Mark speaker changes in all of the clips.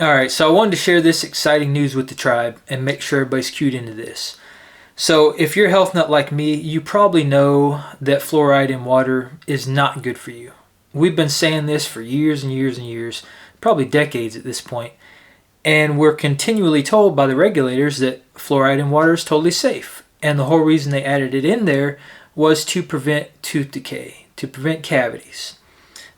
Speaker 1: All right, so I wanted to share this exciting news with the tribe and make sure everybody's cued into this. So if you're a health nut like me, you probably know that fluoride in water is not good for you. We've been saying this for years and years and years, probably decades at this point, and we're continually told by the regulators that fluoride in water is totally safe. And the whole reason they added it in there was to prevent tooth decay, to prevent cavities.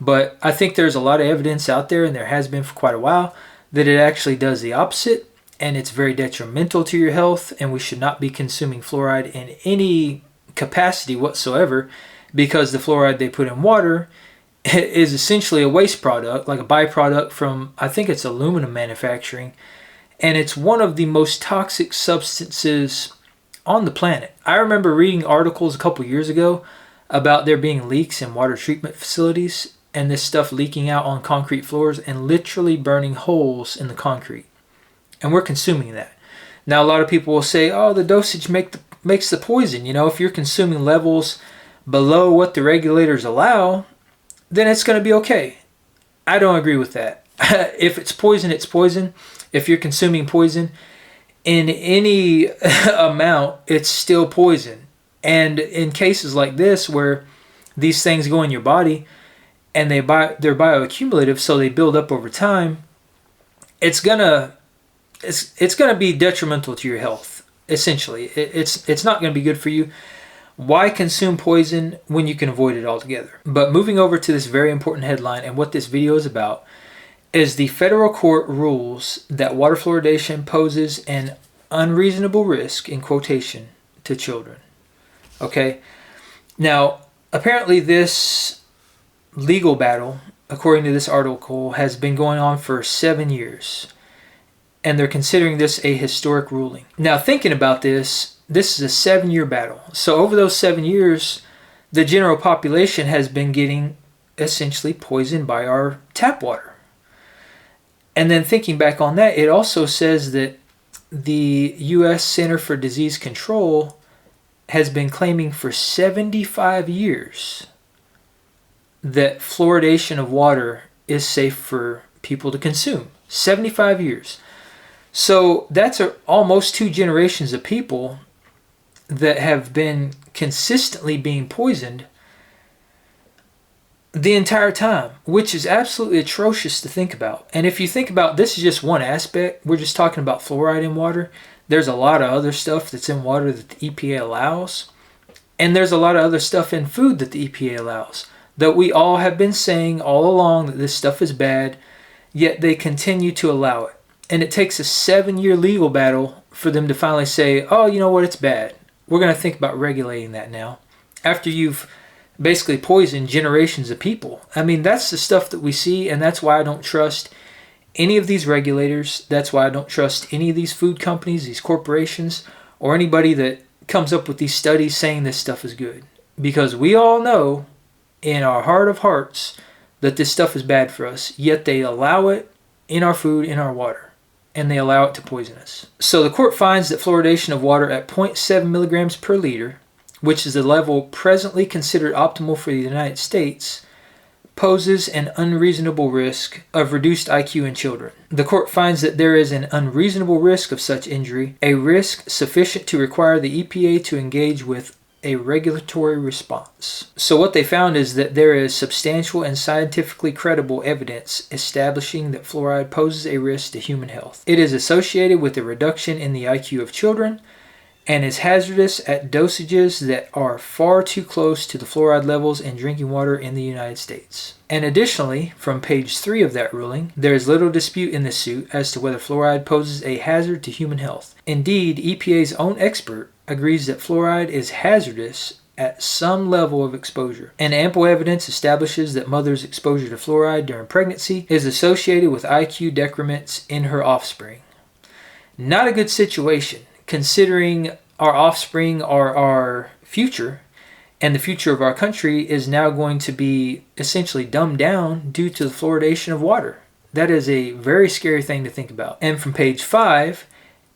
Speaker 1: But I think there's a lot of evidence out there, and there has been for quite a while, that it actually does the opposite, and it's very detrimental to your health, and we should not be consuming fluoride in any capacity whatsoever, because the fluoride they put in water is essentially a waste product, like a byproduct from, I think it's aluminum manufacturing, and it's one of the most toxic substances on the planet. I remember reading articles a couple years ago about there being leaks in water treatment facilities and this stuff leaking out on concrete floors and literally burning holes in the concrete. And we're consuming that. Now, a lot of people will say, oh, the dosage makes the poison. You know, if you're consuming levels below what the regulators allow, then it's going to be okay. I don't agree with that. If it's poison, it's poison. If you're consuming poison in any amount, it's still poison. And in cases like this where these things go in your body and they're bioaccumulative, so they build up over time, it's gonna be detrimental to your health. Essentially, it's not going to be good for you. Why consume poison when you can avoid it altogether? But moving over to this very important headline, and what this video is about, is the federal court rules that water fluoridation poses an unreasonable risk, in quotation, to children. Okay? Now, apparently this legal battle, according to this article, has been going on for 7 years. And they're considering this a historic ruling. Now, thinking about this is a 7-year battle. So over those 7 years, the general population has been getting essentially poisoned by our tap water. And then thinking back on that, it also says that the U.S. Center for Disease Control has been claiming for 75 years that fluoridation of water is safe for people to consume. 75 years. So that's almost 2 generations of people that have been consistently being poisoned the entire time, which is absolutely atrocious to think about. And if you think about, this is just one aspect. We're just talking about fluoride in water. There's a lot of other stuff that's in water that the EPA allows. And there's a lot of other stuff in food that the EPA allows, that we all have been saying all along that this stuff is bad, yet they continue to allow it. And it takes a 7-year legal battle for them to finally say, oh, you know what, it's bad. We're going to think about regulating that now. After you've basically poisoned generations of people. I mean, that's the stuff that we see, and that's why I don't trust any of these regulators. That's why I don't trust any of these food companies, these corporations, or anybody that comes up with these studies saying this stuff is good. Because we all know in our heart of hearts that this stuff is bad for us, yet they allow it in our food, in our water, and they allow it to poison us. So the court finds that fluoridation of water at 0.7 milligrams per liter, which is the level presently considered optimal for the United States, poses an unreasonable risk of reduced IQ in children. The court finds that there is an unreasonable risk of such injury, a risk sufficient to require the EPA to engage with a regulatory response. So what they found is that there is substantial and scientifically credible evidence establishing that fluoride poses a risk to human health. It is associated with a reduction in the IQ of children and is hazardous at dosages that are far too close to the fluoride levels in drinking water in the United States. And additionally, from page 3 of that ruling, there is little dispute in this suit as to whether fluoride poses a hazard to human health. Indeed, EPA's own expert agrees that fluoride is hazardous at some level of exposure, and ample evidence establishes that mothers' exposure to fluoride during pregnancy is associated with IQ decrements in her offspring. Not a good situation, considering our offspring are our future, and the future of our country is now going to be essentially dumbed down due to the fluoridation of water. That is a very scary thing to think about. And from page 5,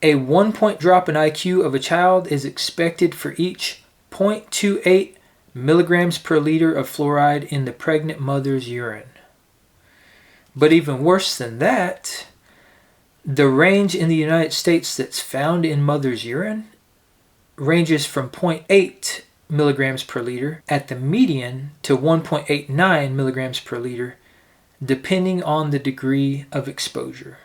Speaker 1: a 1-point drop in IQ of a child is expected for each 0.28 milligrams per liter of fluoride in the pregnant mother's urine. But even worse than that, The range in the United States that's found in mother's urine ranges from 0.8 milligrams per liter at the median to 1.89 milligrams per liter, depending on the degree of exposure.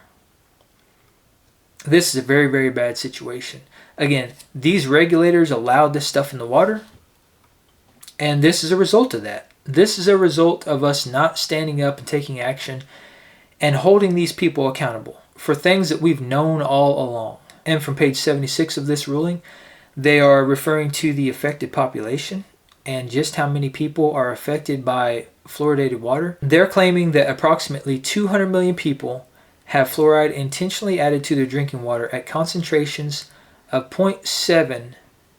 Speaker 1: This is a very, very bad situation. Again, these regulators allowed this stuff in the water, and this is a result of that. This is a result of us not standing up and taking action and holding these people accountable for things that we've known all along. And from page 76 of this ruling, they are referring to the affected population and just how many people are affected by fluoridated water. They're claiming that approximately 200 million people have fluoride intentionally added to their drinking water at concentrations of 0.7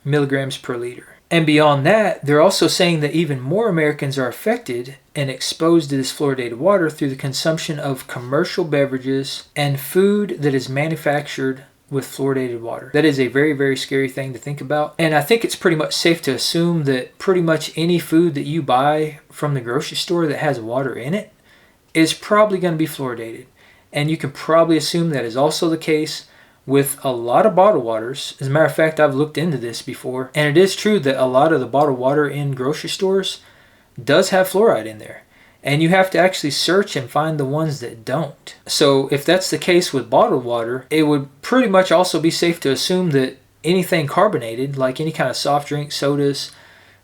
Speaker 1: milligrams per liter. And beyond that, they're also saying that even more Americans are affected and exposed to this fluoridated water through the consumption of commercial beverages and food that is manufactured with fluoridated water. That is a very, very scary thing to think about. And I think it's pretty much safe to assume that pretty much any food that you buy from the grocery store that has water in it is probably going to be fluoridated. And you can probably assume that is also the case with a lot of bottled waters. As a matter of fact, I've looked into this before, and it is true that a lot of the bottled water in grocery stores does have fluoride in there. And you have to actually search and find the ones that don't. So if that's the case with bottled water, it would pretty much also be safe to assume that anything carbonated, like any kind of soft drink, sodas,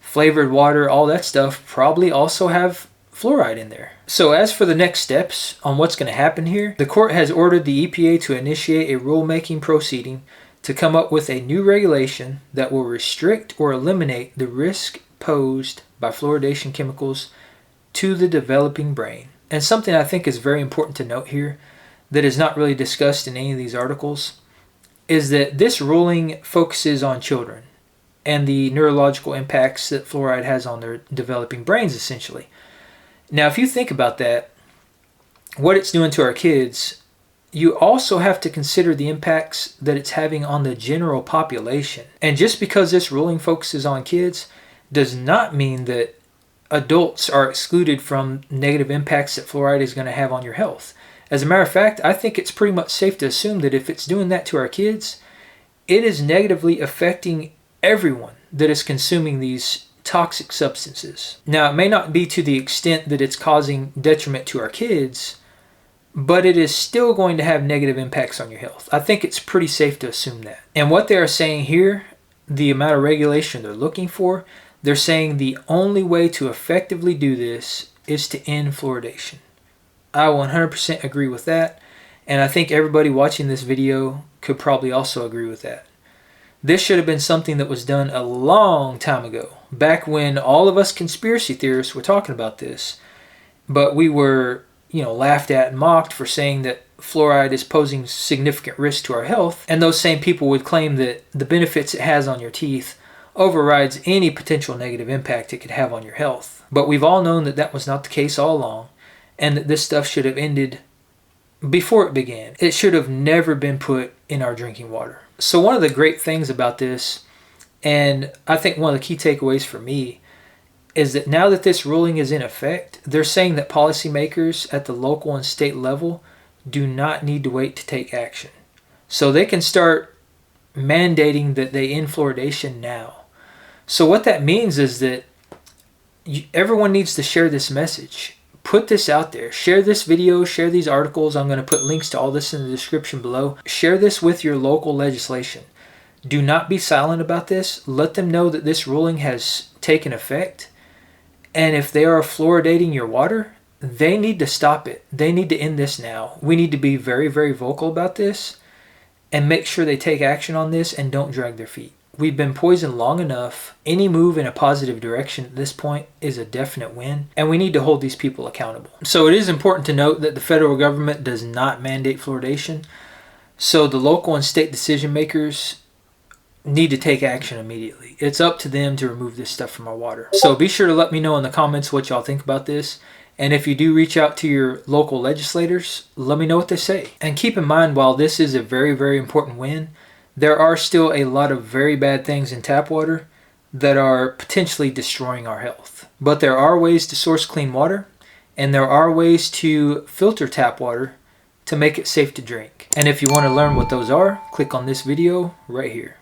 Speaker 1: flavored water, all that stuff, probably also have fluoride in there. So as for the next steps on what's going to happen here, the court has ordered the EPA to initiate a rulemaking proceeding to come up with a new regulation that will restrict or eliminate the risk posed by fluoridation chemicals to the developing brain. And something I think is very important to note here that is not really discussed in any of these articles is that this ruling focuses on children and the neurological impacts that fluoride has on their developing brains, essentially. Now, if you think about that, what it's doing to our kids, you also have to consider the impacts that it's having on the general population. And just because this ruling focuses on kids does not mean that adults are excluded from negative impacts that fluoride is going to have on your health. As a matter of fact, I think it's pretty much safe to assume that if it's doing that to our kids, it is negatively affecting everyone that is consuming these toxic substances. Now, it may not be to the extent that it's causing detriment to our kids, but it is still going to have negative impacts on your health. I think it's pretty safe to assume that. And what they are saying here, the amount of regulation they're looking for, they're saying the only way to effectively do this is to end fluoridation. I 100% agree with that, and I think everybody watching this video could probably also agree with that. This should have been something that was done a long time ago, back when all of us conspiracy theorists were talking about this, but we were, laughed at and mocked for saying that fluoride is posing significant risk to our health, and those same people would claim that the benefits it has on your teeth overrides any potential negative impact it could have on your health. But we've all known that that was not the case all along, and that this stuff should have ended before it began. It should have never been put in our drinking water. So one of the great things about this, and I think one of the key takeaways for me, is that now that this ruling is in effect, they're saying that policymakers at the local and state level do not need to wait to take action. So they can start mandating that they end fluoridation now. So what that means is that everyone needs to share this message. Put this out there. Share this video, share these articles. I'm going to put links to all this in the description below. Share this with your local legislation. Do not be silent about this. Let them know that this ruling has taken effect. And if they are fluoridating your water, they need to stop it. They need to end this now. We need to be very, very vocal about this and make sure they take action on this and don't drag their feet. We've been poisoned long enough. Any move in a positive direction at this point is a definite win, and we need to hold these people accountable. So it is important to note that the federal government does not mandate fluoridation, so the local and state decision makers need to take action immediately. It's up to them to remove this stuff from our water. So be sure to let me know in the comments what y'all think about this. And if you do reach out to your local legislators, let me know what they say. And keep in mind, while this is a very, very important win, there are still a lot of very bad things in tap water that are potentially destroying our health. But there are ways to source clean water, and there are ways to filter tap water to make it safe to drink. And if you want to learn what those are, click on this video right here.